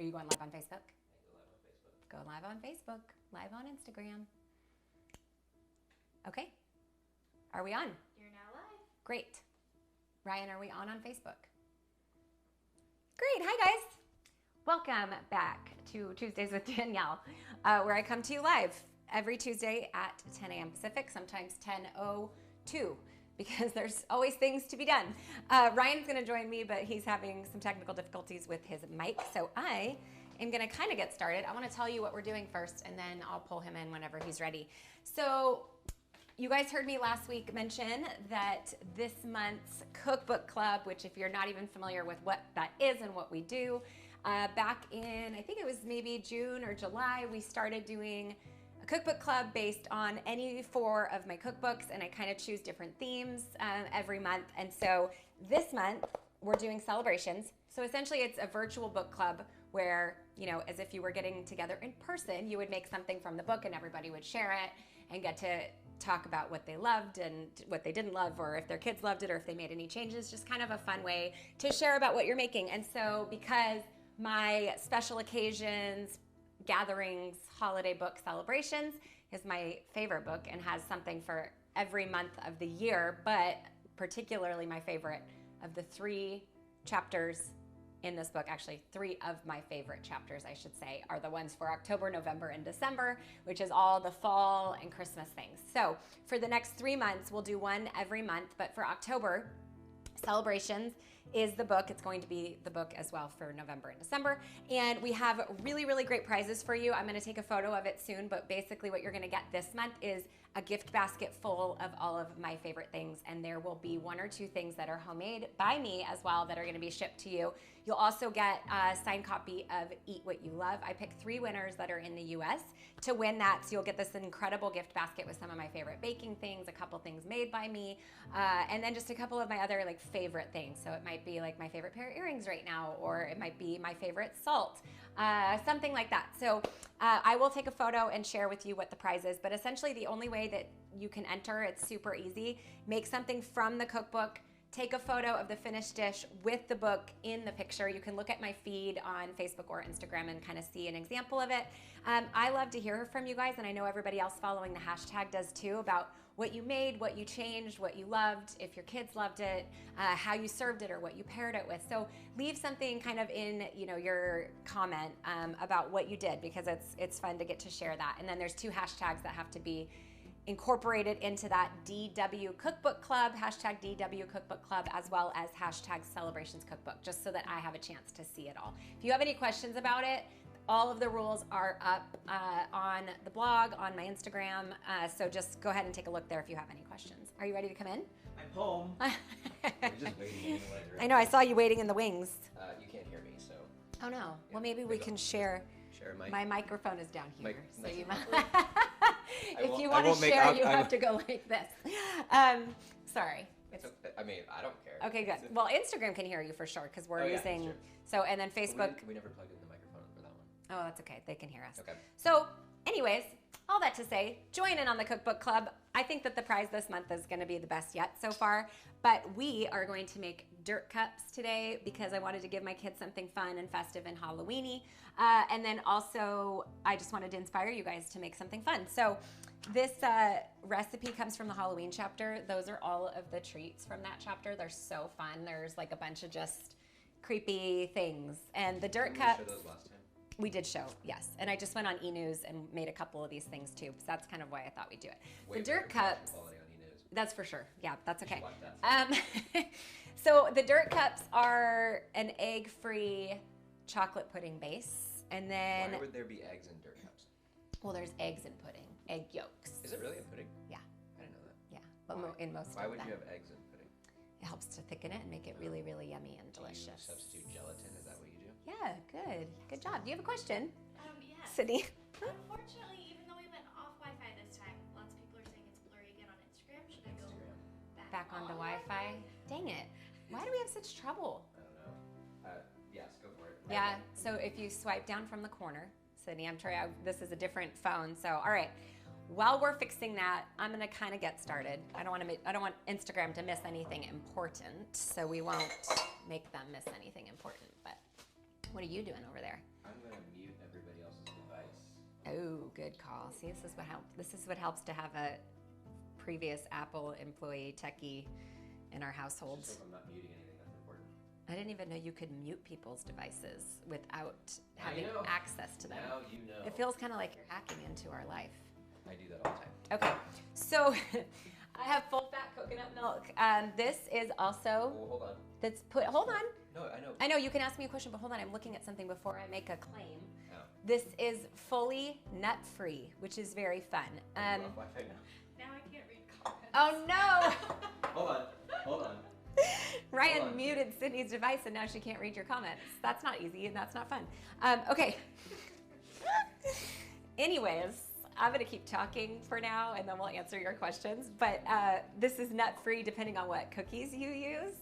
Are you going live on Facebook? Go live on Facebook. Go live on Facebook, live on Instagram. Okay. Are we on? You're now live. Great. Ryan, are we on Facebook? Great. Hi, guys. Welcome back to Tuesdays with Danielle, where I come to you live every Tuesday at 10 a.m. Pacific, sometimes 10:02, because there's always things to be done. Ryan's going to join me, but he's having some technical difficulties with his mic, so I am going to kind of get started. I want to tell you what we're doing first, and then I'll pull him in whenever he's ready. So you guys heard me last week mention that this month's cookbook club, which if you're not even familiar with what that is and what we do, back in, I think it was maybe June or July, we started doing a cookbook club based on any 4 of my cookbooks, and I kind of choose different themes every month. And so this month we're doing Celebrations. So essentially it's a virtual book club where, you know, as if you were getting together in person, you would make something from the book and everybody would share it and get to talk about what they loved and what they didn't love, or if their kids loved it, or if they made any changes. Just kind of a fun way to share about what you're making. And so because my special occasions, gatherings, holiday book Celebrations is my favorite book and has something for every month of the year, but particularly my favorite of the 3 chapters in this book, actually 3 of my favorite chapters, I should say, are the ones for October, November, and December, which is all the fall and Christmas things. So for the next 3 months, we'll do one every month, but for October, Celebrations is the book. It's going to be the book as well for November and December. And we have really, really great prizes for you. I'm going to take a photo of it soon, but basically what you're going to get this month is a gift basket full of all of my favorite things. And there will be 1 or 2 things that are homemade by me as well that are going to be shipped to you. You'll also get a signed copy of Eat What You Love. I picked 3 winners that are in the US to win that. So you'll get this incredible gift basket with some of my favorite baking things, a couple things made by me, and then just a couple of my other like favorite things. So it might be like my favorite pair of earrings right now, or it might be my favorite salt, something like that. So I will take a photo and share with you what the prize is, but essentially the only way that you can enter, it's super easy. Make something from the cookbook, take a photo of the finished dish with the book in the picture. You can look at my feed on Facebook or Instagram and kind of see an example of it. I love to hear from you guys, and I know everybody else following the hashtag does too, about what you made, what you changed, what you loved, if your kids loved it, how you served it, or what you paired it with. So leave something kind of in, you know, your comment about what you did, because it's fun to get to share that. And then there's 2 hashtags that have to be incorporated into that DW Cookbook Club, hashtag DW Cookbook Club, as well as hashtag Celebrations Cookbook, just so that I have a chance to see it all. If you have any questions about it, all of the rules are up on the blog, on my Instagram, so just go ahead and take a look there if you have any questions. Are you ready to come in? I'm home. I'm just waiting in the ledge. I know, I saw you waiting in the wings. You can't hear me, so. Oh no, Yeah, well maybe we can share. Share a mic. My microphone is down here, so you might. I If won't- you I want to won't make share, out- you I have won't- to go like this. Sorry. It's okay. I mean, I don't care. Okay, good. Well, Instagram can hear you for sure, because we're Oh, yeah, using, sure. so, and then But Facebook. we never plugged in the microphone for that one. Oh, that's okay. They can hear us. Okay. So anyways, all that to say, join in on the cookbook club. I think that the prize this month is going to be the best yet so far, but we are going to make dirt cups today because I wanted to give my kids something fun and festive and Halloween-y. And then also, I just wanted to inspire you guys to make something fun. So this recipe comes from the Halloween chapter. Those are all of the treats from that chapter. They're so fun. There's like a bunch of just creepy things. And the dirt Did we cups. show those last time? We did show, yes. And I just went on e-news and made a couple of these things too. So that's kind of why I thought we'd do it. Way The dirt better cups, quality on e-news. that's for sure. Yeah, that's You should okay. watch that. So the dirt cups are an egg-free chocolate pudding base. And then, Why would there be eggs in dirt cups? well, there's eggs in pudding, egg yolks. Is it really a pudding? Yeah. I didn't know that. Yeah, but in most Why of would them. you have eggs in pudding? It helps to thicken it and make it really, really yummy and Do you delicious. substitute gelatin? Is that what you do? Yeah, good. Good job. Do you have a question, Yes. Sydney? Unfortunately, even though we went off Wi-Fi this time, lots of people are saying it's blurry again on Instagram. Should I go Instagram. Back onto Wi-Fi? Dang it. Why do we have such trouble? I don't know. Yes, go for it. Yeah, so if you swipe down from the corner, Sydney, I'm trying, this is a different phone, so all right. While we're fixing that, I'm gonna kind of get started. I don't want Instagram to miss anything important, so we won't make them miss anything important, but What are you doing over there? I'm gonna mute everybody else's device. Oh, good call. See, this is what helps to have a previous Apple employee techie in our households. Just so I'm not muting anything that's important. I didn't even know you could mute people's devices without Now having you know. access to them. Now you know. It feels kind of like you're hacking into our life. I do that all the time. Okay, so I have full fat coconut milk. This is also Oh, hold on. hold on. No, I know. I know you can ask me a question, but hold on. I'm looking at something before I make a claim. Oh. This is fully nut-free, which is very fun. Are you off Wi-Fi now? Now I can't read comments. Oh no! Hold on. Ryan Hold on. muted Sydney's device and now she can't read your comments. That's not easy and that's not fun. Okay. Anyways, I'm going to keep talking for now and then we'll answer your questions. But this is nut-free depending on what cookies you use.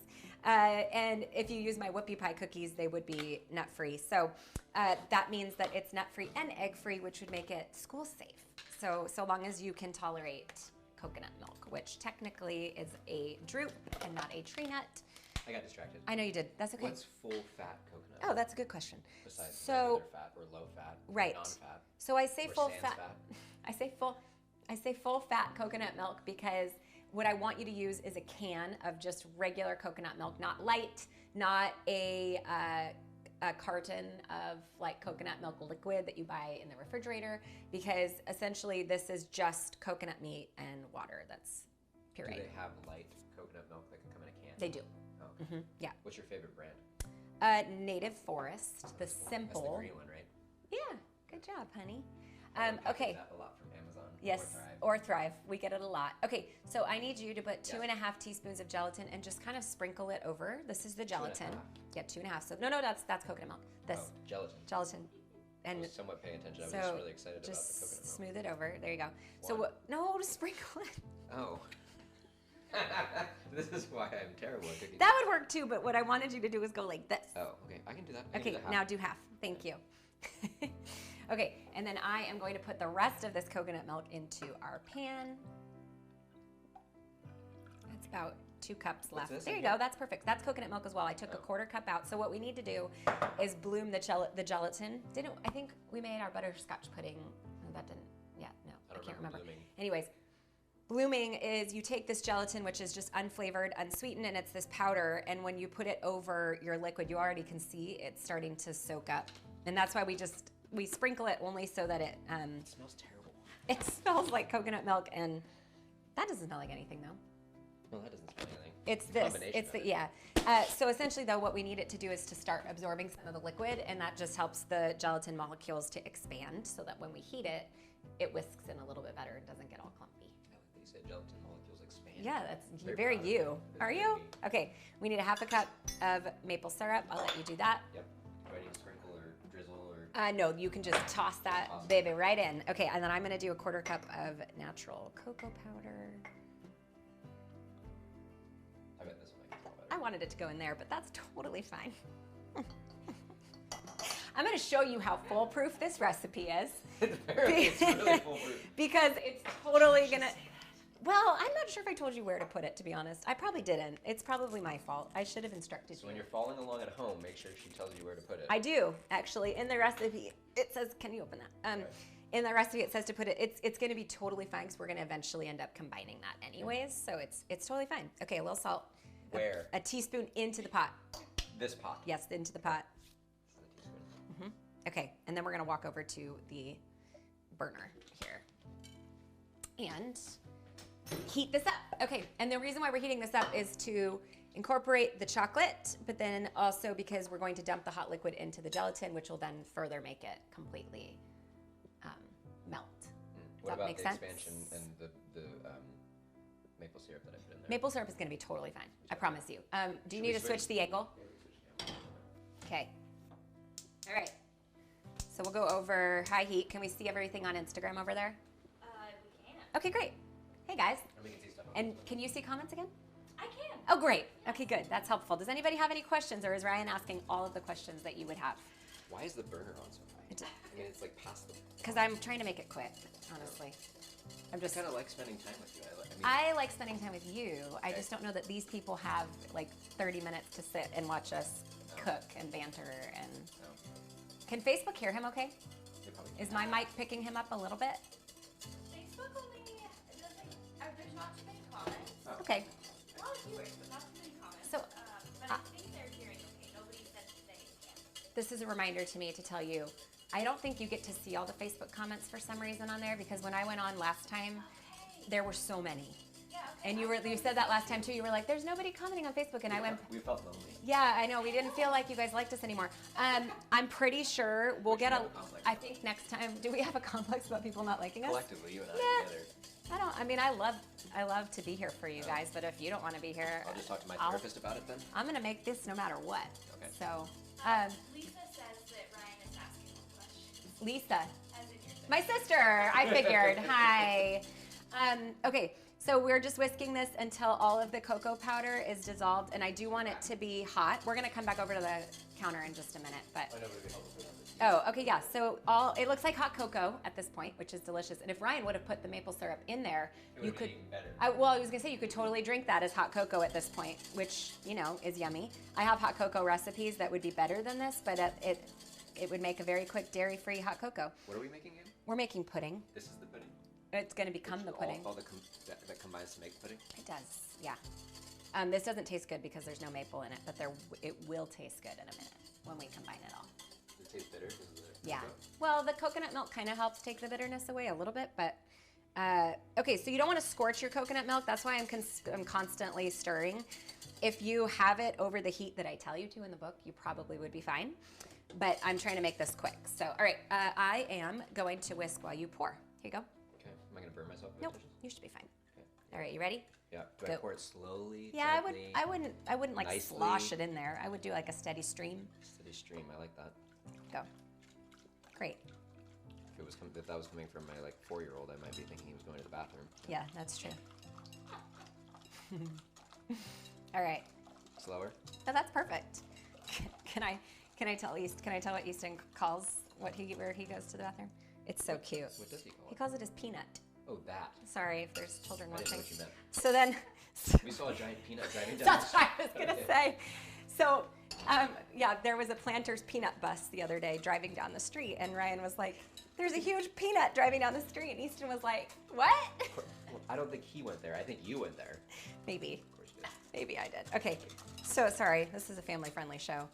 And if you use my Whoopie Pie cookies, they would be nut-free. So that means that it's nut-free and egg-free, which would make it school safe. So long as you can tolerate coconut milk, which technically is a drupe and not a tree nut. I got distracted. I know you did. That's okay. What's full fat coconut? Oh, that's a good question. Besides So, regular fat or low fat, right. or non-fat, So I say or full sans fat. I say full fat coconut milk because what I want you to use is a can of just regular coconut milk, not light, not a carton of like coconut milk liquid that you buy in the refrigerator, because essentially this is just coconut meat and water that's pureed. Do they have light coconut milk that can come in a can? They do. Oh, okay. Yeah. What's your favorite brand? Native Forest, the simple. That's the green one, right? Yeah. Good job, honey. I package Okay. that a lot from Amazon. Yes, Or or Thrive. We get it a lot. Okay, so I need you to put 2.5 teaspoons of gelatin and just kind of sprinkle it over. This is the gelatin. 2.5? Yeah, 2.5. So no, that's coconut milk. This Oh, gelatin. gelatin, I and was somewhat paying attention. I was so just really excited about the just coconut milk. smooth it over. There you go. So One. no, just sprinkle it. Oh. This is why I'm terrible at cooking. That would work too, but what I wanted you to do is go like this. Oh, okay. I can do that. I can Okay, do the half. now do half. Thank you. Okay, and then I am going to put the rest of this coconut milk into our pan. That's about 2 cups left. this There in you here? go. That's perfect. That's coconut milk as well. I took a Oh. 1/4 cup out. So what we need to do is bloom the gelatin. I think we made our butterscotch pudding. No, that didn't. Yeah, no, I can't remember. Blooming. Anyways, blooming is you take this gelatin, which is just unflavored, unsweetened, and it's this powder. And when you put it over your liquid, you already can see it's starting to soak up. And that's why we sprinkle it only so that It smells terrible. it smells like coconut milk, and that doesn't smell like anything though. Well, that doesn't smell anything. It's The this. combination It's of the it. yeah. So essentially, though, what we need it to do is to start absorbing some of the liquid, and that just helps the gelatin molecules to expand, so that when we heat it, it whisks in a little bit better and doesn't get all clumpy. I like that you said gelatin molecules expand. Yeah, that's Very very proud of you. you. Are Very you? me. Okay. We need a 1/2 cup of maple syrup. I'll let you do that. Yep. Do I need to sprinkle or drizzle or? No, you can just toss that Awesome. baby right in. Okay, and then I'm gonna do a 1/4 cup of natural cocoa powder. I bet this one I can tell I better. wanted it to go in there, but that's totally fine. I'm gonna show you how foolproof this recipe is. Apparently, it's really foolproof. Because it's totally gonna. Well, I'm not sure if I told you where to put it, to be honest. I probably didn't. It's probably my fault. I should have instructed So you. when you're following along at home, make sure she tells you where to put it. I do, actually. In the recipe, it says, can you open that? Okay. In the recipe, it says to put it, it's going to be totally fine because we're going to eventually end up combining that anyways. So it's totally fine. Okay, a little salt. Where? A teaspoon into the pot. This pot. Yes, into the pot. This is a teaspoon. Okay, and then we're going to walk over to the burner here. And heat this up. Okay, and the reason why we're heating this up is to incorporate the chocolate, but then also because we're going to dump the hot liquid into the gelatin, which will then further make it completely melt. What that about make the sense? expansion and the maple syrup that I put in there? Maple syrup is going to be totally fine. I promise you. Do you Should we need to switch switch? the angle? Okay. All right. So we'll go over high heat. Can we see everything on Instagram over there? We can. Okay, great. Hey guys. And we can see stuff on And can you see comments again? I can. Oh, great. Okay, good. That's helpful. Does anybody have any questions, or is Ryan asking all of the questions that you would have? Why is the burner on so high? I mean, it's like past the. Because I'm trying to make it quick, honestly. I'm I just. kind of like spending time with you. I like spending time with you. I just don't know that these people have like 30 minutes to sit and watch us cook and banter. And No. can Facebook hear him okay? They probably Is my mic picking him up a little bit? Facebook only doesn't. There's not too many comments. Oh. Okay. A lot of viewers, but not too many comments. So, but I think they're hearing okay. Nobody said that they can't. this is a reminder to me to tell you, I don't think you get to see all the Facebook comments for some reason on there, because when I went on last time, there were so many. Yeah. Okay. And you said that last time too. You were like, "There's nobody commenting on Facebook," and I went, We felt lonely. "Yeah, I know. We didn't feel like you guys liked us anymore." I'm pretty sure we'll get a. have a complex I about think next time, do we have a complex about people not liking us? Collectively, you and I Yeah. together. I don't. I mean, I love to be here for you guys, but if you don't want to be here, I'll just talk to my I'll- therapist about it then. I'm gonna make this no matter what. Okay. So, Lisa says that Ryan is asking more questions. Lisa, As in your sister. my sister, I figured. Hi. Okay, so we're just whisking this until all of the cocoa powder is dissolved, and I do want it to be hot. We're gonna come back over to the counter in just a minute, but. I know it would be helpful for them. Oh, okay, yeah. So it looks like hot cocoa at this point, which is delicious. And if Ryan would have put the maple syrup in there, It you would could. be even better. I was gonna say you could totally drink that as hot cocoa at this point, which is yummy. I have hot cocoa recipes that would be better than this, but it would make a very quick dairy-free hot cocoa. What are we making again? We're making pudding. This is the pudding. It's gonna become the pudding. All that combines to make pudding. It does, yeah. This doesn't taste good because there's no maple in it, but it will taste good in a minute when we combine it all. Does it taste bitter? Because of the Yeah. cocoa? Well, the coconut milk kind of helps take the bitterness away a little bit, but okay. So you don't want to scorch your coconut milk. That's why I'm constantly stirring. If you have it over the heat that I tell you to in the book, you probably would be fine. But I'm trying to make this quick. So, all right, I am going to whisk while you pour. Here you go. Okay. Am I gonna burn myself? with Nope, dishes? you should be fine. Okay. All right, you ready? Yeah. Do I Go. pour it slowly? Yeah, gently, I wouldn't like nicely? slosh it in there. I would do like a steady stream. Steady stream. I like that. Go. Great. If that was coming from my 4-year-old, I might be thinking he was going to the bathroom. Yeah, that's true. All right. Slower. Oh, that's perfect. Can I tell what Easton calls where he goes to the bathroom? It's so cute. What does he call He it? calls it his peanut. Oh, that. Sorry if there's children I didn't know watching. what you meant. So then, We saw a giant peanut driving down. that's the what I was street. gonna Okay. say. So, yeah, there was a Planters peanut bus the other day driving down the street, and Ryan was like, "There's a huge peanut driving down the street," and Easton was like, "What?" Well, I don't think he went there. I think you went there. Maybe. Of course you did. Maybe I did. Okay, so sorry. This is a family-friendly show,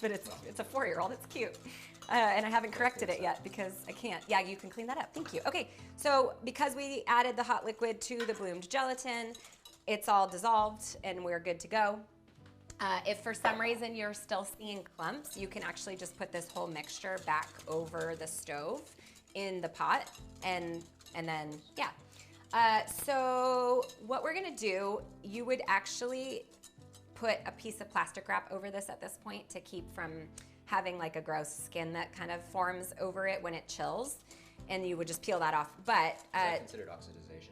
but it's a 4-year-old. It's cute, and I haven't corrected it yet because I can't. Yeah, you can clean that up. Thank you. Okay, so because we added the hot liquid to the bloomed gelatin, it's all dissolved and we're good to go. If for some reason you're still seeing clumps, you can actually just put this whole mixture back over the stove in the pot, and then yeah. So what we're gonna do, you would actually put a piece of plastic wrap over this at this point to keep from having like a gross skin that kind of forms over it when it chills, and you would just peel that off. But Is that considered oxidization?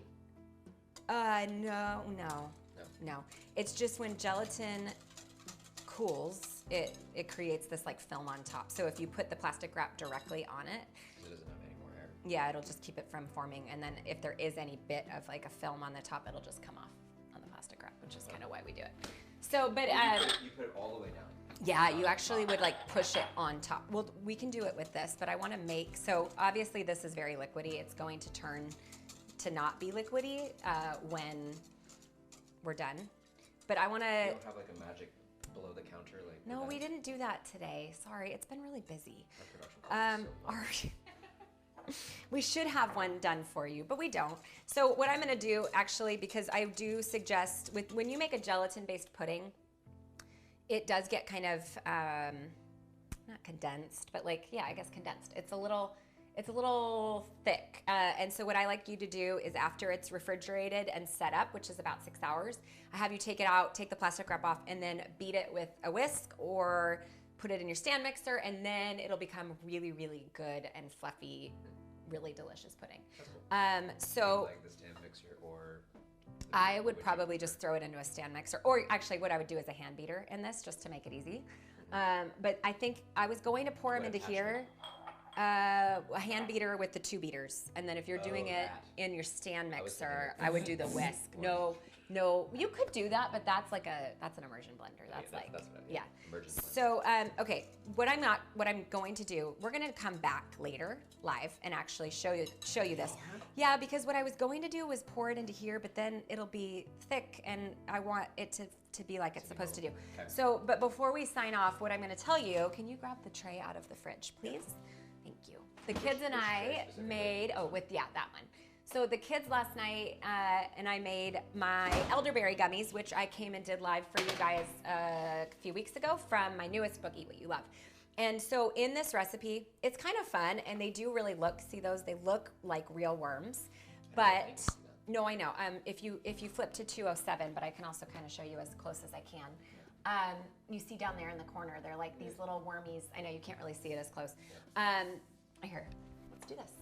no. It's just when gelatin cools, it creates this like film on top. So if you put the plastic wrap directly on it, Because it doesn't have any more air. yeah, it'll just keep it from forming. And then if there is any bit of like a film on the top, it'll just come off on the plastic wrap, which is kind of why we do it. So, but You put it all the way down. yeah, you actually would like push it on top. Well, we can do it with this, but I want to make, so obviously this is very liquidy. It's going to turn to not be liquidy when we're done. But I want You to, don't have like a magic below the counter like. no, we without- didn't do that today. Sorry, it's been really busy. Our production cost is so low. We should have one done for you, but we don't. So what I'm gonna do actually, because I do suggest when you make a gelatin-based pudding, it does get kind of not condensed, but like, yeah, I guess condensed. It's a little thick. And so what I like you to do is after it's refrigerated and set up, which is about 6 hours, I have you take it out, take the plastic wrap off, and then beat it with a whisk or put it in your stand mixer, and then it'll become really, really good and fluffy, really delicious pudding. So Like the stand mixer or. I would probably just throw it into a stand mixer, or actually what I would do is a hand beater in this just to make it easy. But I think I was going to pour them What, into a here. A hand beater with the 2 beaters, and then if you're doing it that. in your stand I was thinking mixer, like I would do the whisk. No, No, you could do that, but that's an immersion blender. That's what I mean. Yeah. Immersion blender. So, okay, what I'm going to do, we're going to come back later live and actually show you this. Yeah, because what I was going to do was pour it into here, but then it'll be thick and I want it to be like it's supposed to do. Okay. So, but before we sign off, what I'm going to tell you, can you grab the tray out of the fridge, please? Thank you. The kids and I made, that one. So the kids last night and I made my elderberry gummies, which I came and did live for you guys a few weeks ago from my newest book, Eat What You Love. And so in this recipe, it's kind of fun, and they do really look, see those? They look like real worms. But, no, I know. If you flip to 207, but I can also kind of show you as close as I can. You see down there in the corner, they're like these little wormies. I know you can't really see it as close. Here, let's do this.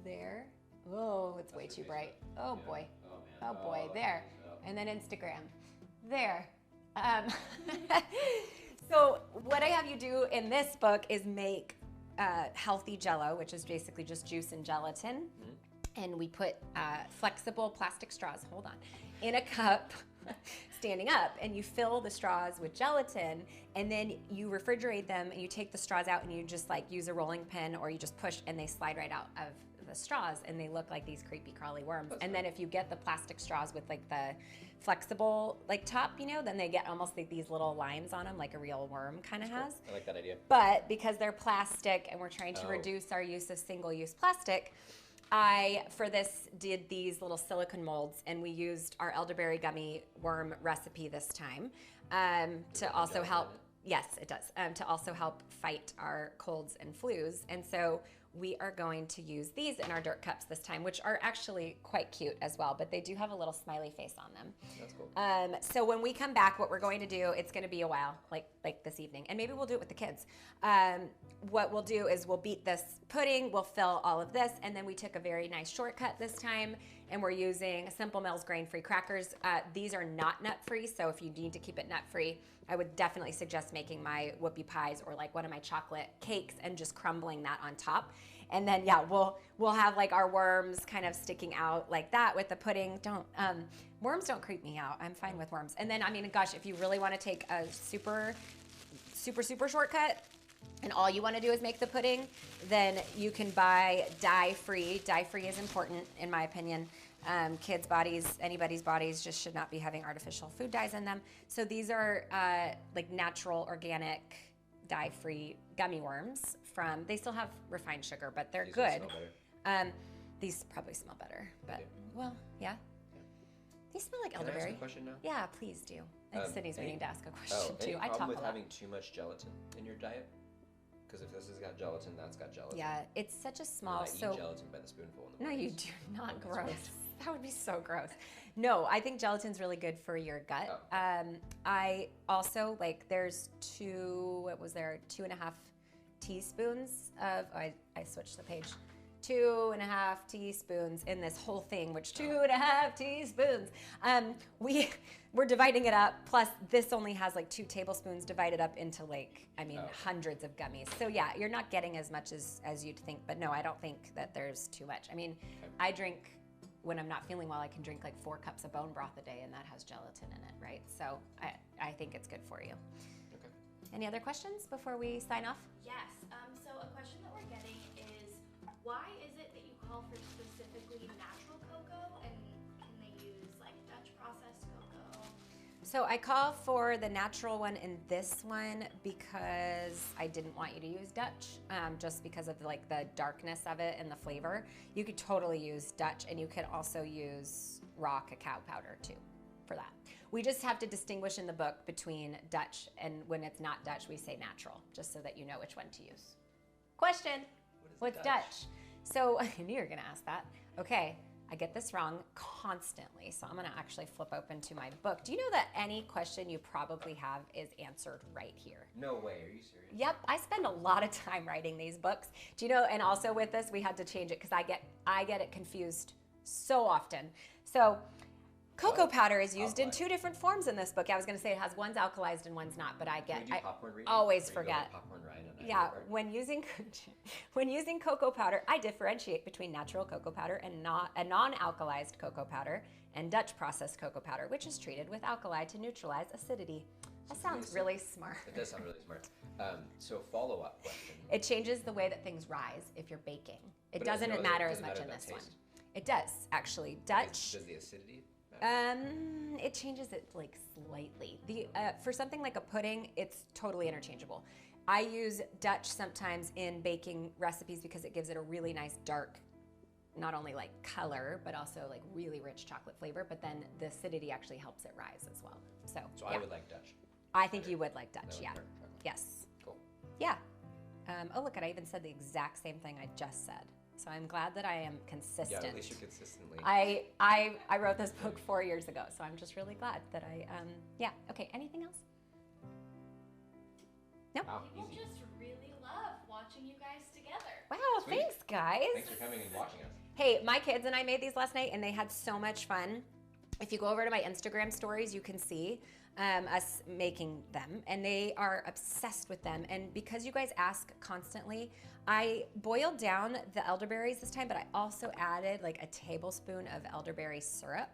There. Oh, it's way too bright. Oh boy. Oh boy. There. And then Instagram. There. So what I have you do in this book is make healthy Jello, which is basically just juice and gelatin. And we put flexible plastic straws, hold on, in a cup standing up, and you fill the straws with gelatin, and then you refrigerate them, and you take the straws out and you just like use a rolling pin, or you just push and they slide right out of the straws, and they look like these creepy crawly worms. And then if you get the plastic straws with like the flexible like top, then they get almost like these little lines on them, like a real worm kind of has. I like that idea. But because they're plastic and we're trying to reduce our use of single-use plastic, I, for this, did these little silicone molds, and we used our elderberry gummy worm recipe this time to also help. Yes, it does. To also help fight our colds and flus. And so we are going to use these in our dirt cups this time, which are actually quite cute as well, but they do have a little smiley face on them. That's cool. So when we come back, what we're going to do, it's going to be a while, like this evening, and maybe we'll do it with the kids. What we'll do is we'll beat this pudding, we'll fill all of this, and then we took a very nice shortcut this time, and we're using Simple Mills grain-free crackers. These are not nut-free, so if you need to keep it nut-free, I would definitely suggest making my whoopie pies or like one of my chocolate cakes and just crumbling that on top. And then we'll have like our worms kind of sticking out like that with the pudding. Worms don't creep me out. I'm fine with worms. And then, I mean, gosh, if you really want to take a super shortcut and all you want to do is make the pudding, then you can buy dye-free. Dye-free is important in my opinion. Kids' bodies, anybody's bodies just should not be having artificial food dyes in them. So these are like natural, organic, dye-free gummy worms they still have refined sugar, but they're good. Smell better. These probably smell better, but well, yeah. These smell like elderberry. Can I ask a question now? Yeah, please do. And Sydney's waiting to ask a question too. Any I talk problem a with lot. having too much gelatin in your diet? Because if this has got gelatin, that's got gelatin. Yeah, it's such a small. I eat gelatin by the spoonful. In the No, you mornings. do not. Gross. That would be so gross. No, I think gelatin's really good for your gut. I also there's 2.5 teaspoons of. I switched the page. 2.5 teaspoons in this whole thing, which 2.5 teaspoons. We're dividing it up. Plus, this only has like 2 tablespoons divided up into hundreds of gummies. So yeah, you're not getting as much as you'd think. But no, I don't think that there's too much. I mean, I drink when I'm not feeling well. I can drink like 4 cups of bone broth a day, and that has gelatin in it, right? So I think it's good for you. Okay. Any other questions before we sign off? Yes. So a question that we're getting is, why is it that you call for specifically natural cocoa, and can they use like Dutch processed cocoa? So I call for the natural one in this one because I didn't want you to use Dutch, just because of like the darkness of it and the flavor. You could totally use Dutch, and you could also use raw cacao powder too for that. We just have to distinguish in the book between Dutch, and when it's not Dutch, we say natural, just so that you know which one to use. Question. What's Dutch? So I knew you were going to ask that. Okay, I get this wrong constantly, so I'm going to actually flip open to my book. Do you know that any question you probably have is answered right here? No way. Are you serious? Yep, I spend a lot of time writing these books. Do you know? And also with this, we had to change it because I get it confused so often. So cocoa powder is used in 2 different forms in this book. I was going to say it has one's alkalized and one's not, but I Can we do popcorn reading? always Where you go forget. popcorn ride on Yeah, when using cocoa powder, I differentiate between natural cocoa powder and not a non-alkalized cocoa powder and Dutch processed cocoa powder, which is treated with alkali to neutralize acidity. That sounds really smart. It does sound really smart. So follow-up question. It changes the way that things rise if you're baking. It doesn't matter as much in this one. It does, actually. Dutch. Does the acidity matter? It changes it like slightly. For something like a pudding, it's totally interchangeable. I use Dutch sometimes in baking recipes because it gives it a really nice dark, not only like color, but also like really rich chocolate flavor, but then the acidity actually helps it rise as well. So I would like Dutch. I think you would like Dutch, yeah. Yes. Cool. Yeah. Oh, look, I even said the exact same thing I just said. So I'm glad that I am consistent. Yeah, at least you're consistently. I wrote this book 4 years ago, so I'm just really glad that yeah. Okay, anything else? No? Wow, People easy. just really love watching you guys together. Wow, Sweet. thanks, guys. Thanks for coming and watching us. Hey, my kids and I made these last night, and they had so much fun. If you go over to my Instagram stories, you can see us making them, and they are obsessed with them. And because you guys ask constantly, I boiled down the elderberries this time, but I also added like a tablespoon of elderberry syrup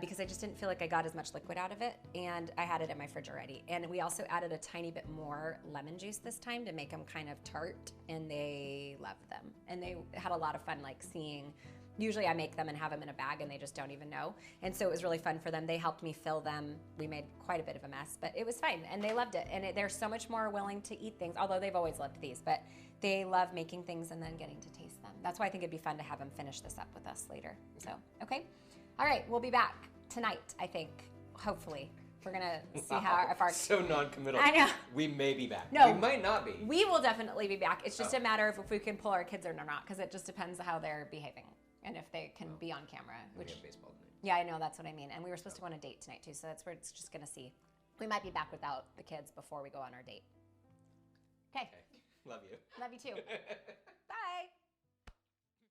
because I just didn't feel like I got as much liquid out of it, and I had it in my fridge already. And we also added a tiny bit more lemon juice this time to make them kind of tart, and they loved them. And they had a lot of fun like seeing. Usually I make them and have them in a bag and they just don't even know. And so it was really fun for them. They helped me fill them. We made quite a bit of a mess, but it was fine and they loved it. And they're so much more willing to eat things, although they've always loved these, but they love making things and then getting to taste them. That's why I think it'd be fun to have them finish this up with us later. So, okay. All right, we'll be back tonight, I think, hopefully. We're gonna see how if our so non-committal. I know. We may be back. No. We might not be. We will definitely be back. It's just a matter of if we can pull our kids in or not, because it just depends how they're behaving. And if they can be on camera, which We have baseball tonight. yeah, I know, that's what I mean. And we were supposed to go on a date tonight too, so that's where it's just gonna see. We might be back without the kids before we go on our date. Okay. Love you. Love you too.